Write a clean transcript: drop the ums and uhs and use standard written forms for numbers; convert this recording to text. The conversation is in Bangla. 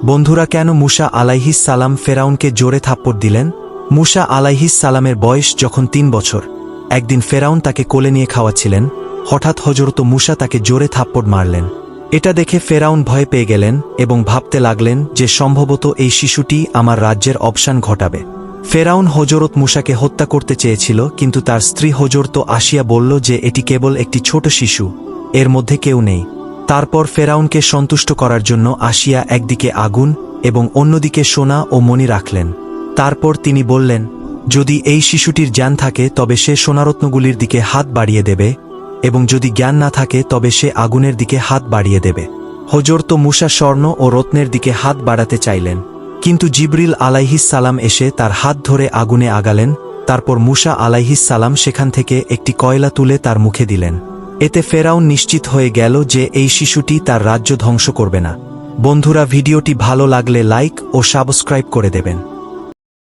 বন্ধুরা, কেন মুসা আলাইহিস সালাম ফেরাউনকে জোরে থাপ্পড় দিলেন? মুসা আলাইহিস সালামের বয়স যখন 3 বছর, একদিন ফেরাউন তাকে কোলে নিয়ে খাওয়াচ্ছিলেন। হঠাৎ হযরত মুসা তাকে জোরে থাপ্পড় মারলেন। এটা দেখে ফেরাউন ভয় পেয়ে গেলেন এবং ভাবতে লাগলেন যে সম্ভবত এই শিশুটি আমার রাজ্যের অবসান ঘটাবে। ফেরাউন হযরত মুসাকে হত্যা করতে চেয়েছিল, কিন্তু তার স্ত্রী হযরত আসিয়া বলল যে এটি কেবল একটি ছোট শিশু, এর মধ্যে কেউ নেই। তারপর ফেরাউনকে সন্তুষ্ট করার জন্য আসিয়া একদিকে আগুন এবং অন্যদিকে সোনা ও মণি রাখলেন। তারপর তিনি বললেন, যদি এই শিশুটির জ্ঞান থাকে তবে সে সোনারত্নগুলির দিকে হাত বাড়িয়ে দেবে, এবং যদি জ্ঞান না থাকে তবে সে আগুনের দিকে হাত বাড়িয়ে দেবে। হযরত মুসা স্বর্ণ ও রত্নের দিকে হাত বাড়াতে চাইলেন, কিন্তু জিবরিল আলাইহিস সালাম এসে তার হাত ধরে আগুনে আগালেন। তারপর মুসা আলাইহিস সালাম সেখান থেকে একটি কয়লা তুলে তার মুখে দিলেন। এতে ফেরাউন নিশ্চিত হয়ে গেল যে এই শিশুটি তার রাজ্য ধ্বংস করবে না। বন্ধুরা, ভিডিওটি ভালো লাগলে লাইক ও সাবস্ক্রাইব করে দেবেন।